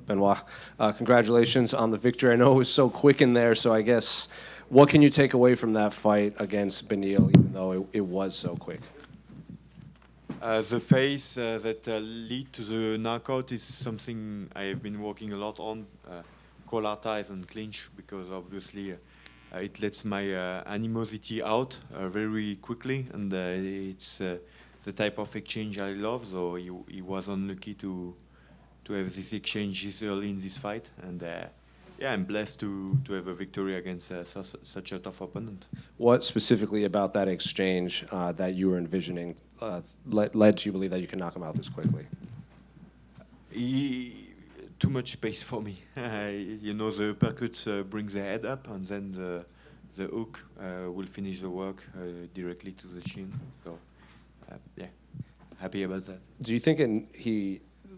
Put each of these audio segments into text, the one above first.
Benoit, congratulations on the victory. I know it was so quick in there, so I guess what can you take away from that fight against Beneil, even though it was so quick? The phase that lead to the knockout is something I have been working a lot on, collar ties and clinch, because obviously it lets my animosity out very quickly, and it's the type of exchange I love. So he was unlucky to have this exchange this early in this fight, and yeah, I'm blessed to have a victory against such a tough opponent. What specifically about that exchange that you were envisioning led to you believe that you can knock him out this quickly? Too much space for me. You know, the uppercuts brings the head up, and then the hook will finish the work directly to the chin. So, yeah, happy about that. Do you think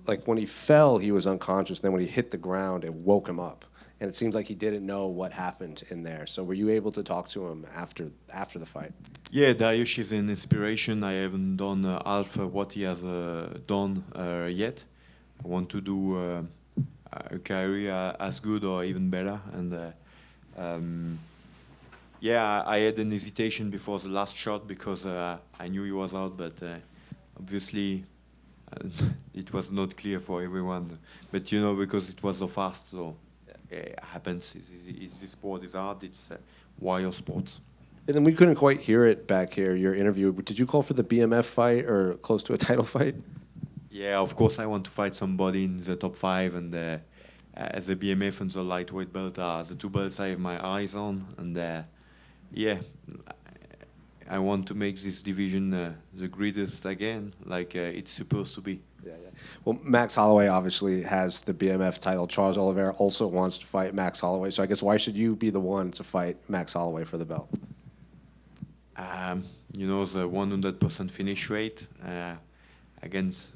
like when he fell, he was unconscious, then when he hit the ground, it woke him up? And it seems like he didn't know what happened in there. So were you able to talk to him after the fight? Yeah, Dariush is an inspiration. I haven't done half what he has done yet. I want to do a career as good or even better. And yeah, I had an hesitation before the last shot because I knew he was out, but obviously it was not clear for everyone. But you know, because it was so fast, so it happens. This sport is hard. It's wire sports. And then we couldn't quite hear it back here, your interview. Did you call for the BMF fight or close to a title fight? Yeah, of course I want to fight somebody in the top five, and as the BMF and the lightweight belt are the two belts I have my eyes on, and yeah, I want to make this division the greatest again, like it's supposed to be. Yeah. Well, Max Holloway obviously has the BMF title. Charles Oliveira also wants to fight Max Holloway. So I guess why should you be the one to fight Max Holloway for the belt? You know, the 100% finish rate against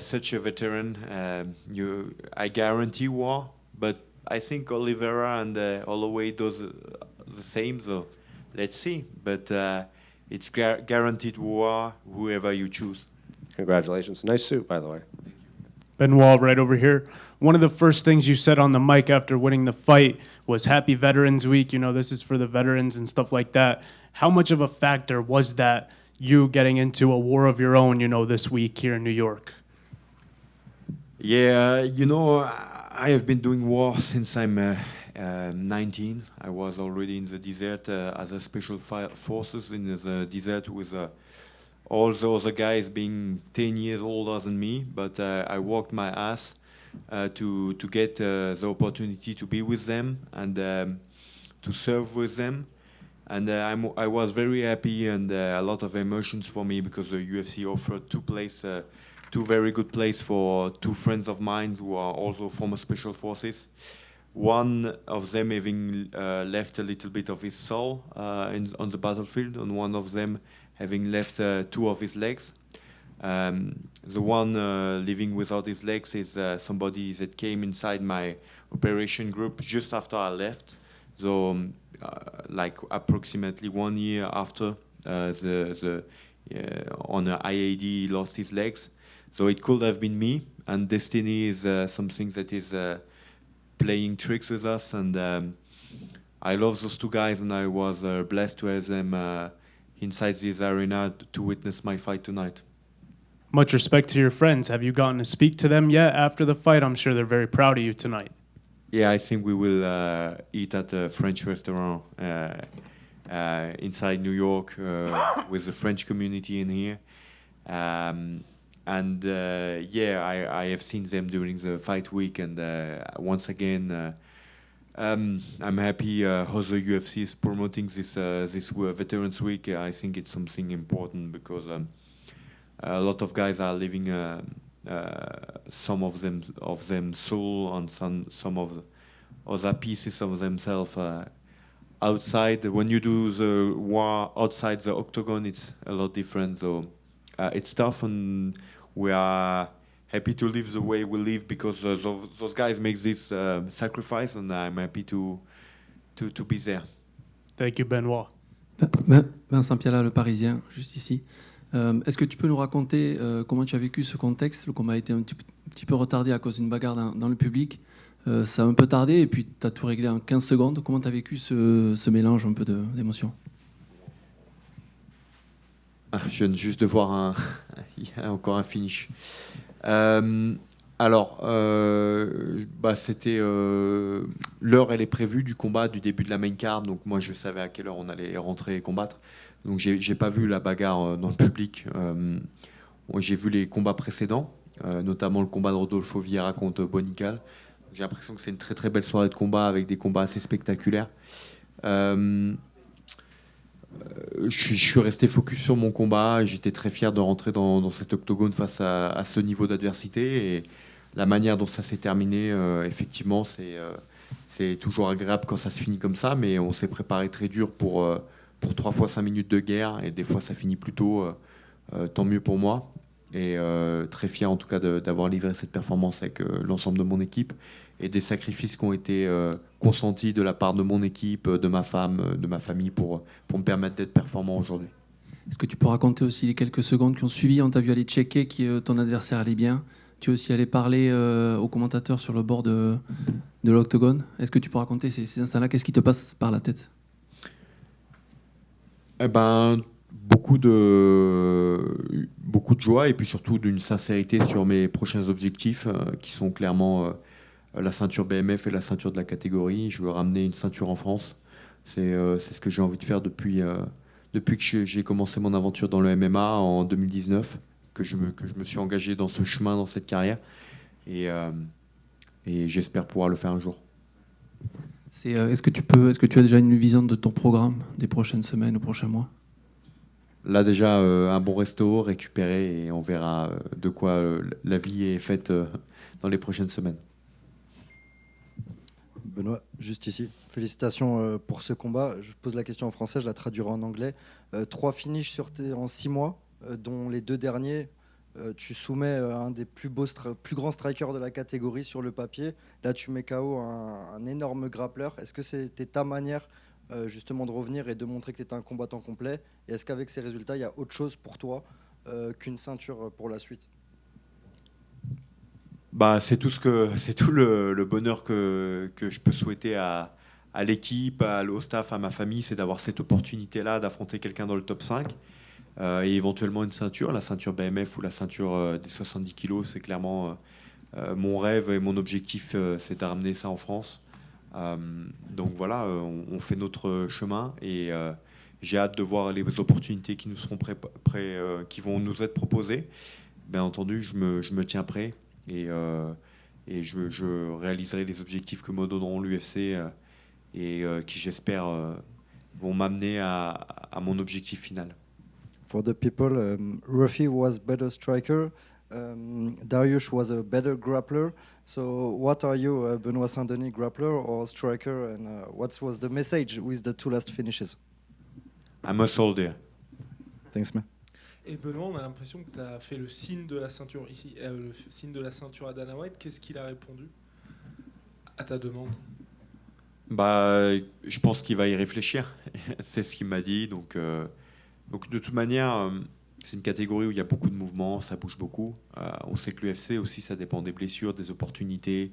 such a veteran, I guarantee war. But I think Oliveira and Holloway does the same. So let's see. But it's guaranteed war, whoever you choose. Congratulations. Nice suit, by the way. Benoit, right over here. One of the first things you said on the mic after winning the fight was Happy Veterans Week. You know, this is for the veterans and stuff like that. How much of a factor was that, you getting into a war of your own, you know, this week here in New York? Yeah, you know, I have been doing war since I'm 19. I was already in the desert as a special forces in the desert with all the other guys being 10 years older than me, but I worked my ass to get the opportunity to be with them and to serve with them. And I was very happy, and a lot of emotions for me because the UFC offered two very good places for two friends of mine who are also former special forces. One of them having left a little bit of his soul on the battlefield, and one of them having left two of his legs. The one living without his legs is somebody that came inside my operation group just after I left. So, like approximately 1 year after on a IAD lost his legs. So it could have been me. And destiny is something that is playing tricks with us. And I love those two guys, and I was blessed to have them inside this arena to witness my fight tonight. Much respect to your friends. Have you gotten to speak to them yet after the fight? I'm sure they're very proud of you tonight. Yeah, I think we will eat at a French restaurant inside New York with the French community in here. And yeah, I have seen them during the fight week, and once again, I'm happy how the UFC is promoting this Veterans Week. I think it's something important because a lot of guys are leaving some of them soul on some of the other pieces of themselves outside. When you do the war outside the octagon, it's a lot different. So it's tough, and we are happy to live the way we live because those guys make this sacrifice, and I'm happy to be there. Thank you, Benoit. Vincent Piala, Le Parisien, juste ici. Est-ce que tu peux nous raconter comment tu as vécu ce contexte? Le combat a été un petit peu retardé à cause d'une bagarre dans le public. Ça a un peu tardé et puis tu as tout réglé en 15 secondes. Comment tu as vécu ce mélange un peu d'émotions? Ah, je viens juste de voir il y a encore un finish. Alors, c'était l'heure, elle est prévue du combat, du début de la main card. Donc moi, je savais à quelle heure on allait rentrer et combattre. Donc j'ai pas vu la bagarre dans le public. J'ai vu les combats précédents, notamment le combat de Rodolfo Vieira contre Bonical. J'ai l'impression que c'est une très très belle soirée de combat avec des combats assez spectaculaires. Je suis resté focus sur mon combat. J'étais très fier de rentrer dans cet octogone face à ce niveau d'adversité. Et la manière dont ça s'est terminé, effectivement, c'est toujours agréable quand ça se finit comme ça. Mais on s'est préparé très dur pour 3 fois 5 minutes de guerre. Et des fois, ça finit plus tôt. Tant mieux pour moi. Et très fier en tout cas d'avoir livré cette performance avec l'ensemble de mon équipe. Et des sacrifices qui ont été consentis de la part de mon équipe, de ma femme, de ma famille pour me permettre d'être performant aujourd'hui. Est-ce que tu peux raconter aussi les quelques secondes qui ont suivi? On t'a vu aller checker que ton adversaire allait bien. Tu es aussi allé parler aux commentateurs sur le bord de l'octogone. Est-ce que tu peux raconter ces instants-là? Qu'est-ce qui te passe par la tête? Eh ben, beaucoup de joie et puis surtout d'une sincérité sur mes prochains objectifs qui sont clairement la ceinture BMF et la ceinture de la catégorie. Je veux ramener une ceinture en France. C'est ce que j'ai envie de faire depuis que j'ai commencé mon aventure dans le MMA en 2019, que je me suis engagé dans ce chemin, dans cette carrière. Et j'espère pouvoir le faire un jour. Est-ce que tu as déjà une vision de ton programme des prochaines semaines ou prochains mois? Là déjà, un bon resto, récupérer et on verra de quoi la vie est faite dans les prochaines semaines. Benoît, juste ici. Félicitations pour ce combat. Je pose la question en français, je la traduirai en anglais. 3 finishes en 6 mois, dont les 2 derniers. Tu soumets un des plus plus grands strikers de la catégorie sur le papier. Là, tu mets KO un énorme grappleur. Est-ce que c'était ta manière justement de revenir et de montrer que tu étais un combattant complet? Et est-ce qu'avec ces résultats, il y a autre chose pour toi qu'une ceinture pour la suite? Bah, c'est tout le bonheur que je peux souhaiter à l'équipe, au staff, à ma famille, c'est d'avoir cette opportunité-là d'affronter quelqu'un dans le top 5 et éventuellement une ceinture, la ceinture BMF ou la ceinture des 70 kilos. C'est clairement mon rêve et mon objectif, c'est de ramener ça en France. Donc voilà, on fait notre chemin et j'ai hâte de voir les opportunités qui nous seront qui vont nous être proposées. Bien entendu, je me tiens prêt. Et je réaliserai les objectifs que me donneront l'UFC et qui, j'espère, vont m'amener à mon objectif final. For the people, Ruffy was better striker, Dariush was a better grappler. So what are you, Benoît Saint-Denis, grappler or striker? And what was the message with the 2 last finishes? I'm a soldier. Thanks, man. Et Benoît, on a l'impression que tu as fait le signe de la ceinture ici, le signe de la ceinture à Dana White. Qu'est-ce qu'il a répondu à ta demande? Bah, je pense qu'il va y réfléchir. C'est ce qu'il m'a dit. Donc de toute manière, c'est une catégorie où il y a beaucoup de mouvements, ça bouge beaucoup. On sait que l'UFC aussi, ça dépend des blessures, des opportunités.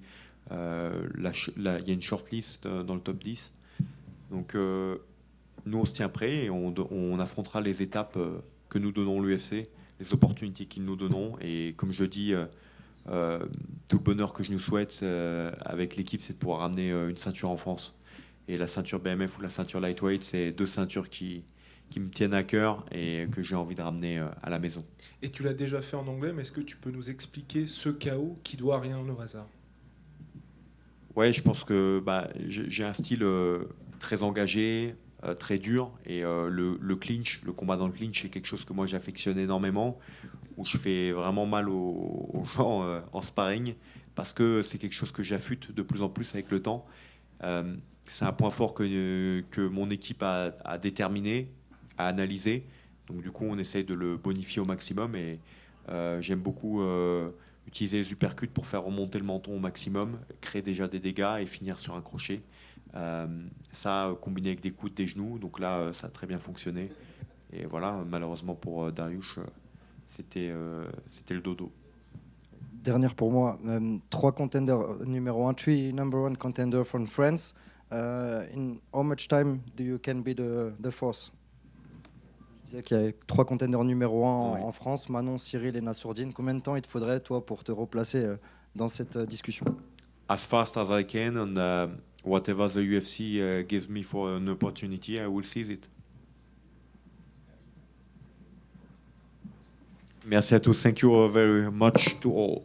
Il y a une shortlist dans le top 10. Donc nous, on se tient prêt et on affrontera les étapes que nous donnons l'UFC, les opportunités qu'ils nous donneront. Et comme je dis, tout le bonheur que je nous souhaite avec l'équipe, c'est de pouvoir ramener une ceinture en France. Et la ceinture BMF ou la ceinture lightweight, c'est 2 ceintures qui me tiennent à cœur et que j'ai envie de ramener à la maison. Et tu l'as déjà fait en anglais, mais est-ce que tu peux nous expliquer ce KO qui doit rien au hasard? Ouais, je pense que j'ai un style très engagé, très dur, et le clinch, le combat dans le clinch, c'est quelque chose que moi j'affectionne énormément, où je fais vraiment mal aux gens en sparring, parce que c'est quelque chose que j'affûte de plus en plus avec le temps. C'est un point fort que mon équipe a déterminé, a analysé. Donc du coup, on essaye de le bonifier au maximum, et j'aime beaucoup utiliser les uppercuts pour faire remonter le menton au maximum, créer déjà des dégâts et finir sur un crochet. Ça combiné avec des coudes des genoux, donc là ça a très bien fonctionné. Et voilà, malheureusement pour Dariush, c'était le dodo. Dernière pour moi, 3 contenders numéro 1, 3 number 1 contender from France. In how much time do you can be the fourth? Je disais qu'il y avait 3 contenders numéro 1 Oui. en France, Manon, Cyril et Nassourdine. Combien de temps il te faudrait, toi, pour te replacer dans cette discussion? As fast as I can, and whatever the UFC gives me for an opportunity, I will seize it. Merci à tous. Thank you very much to all.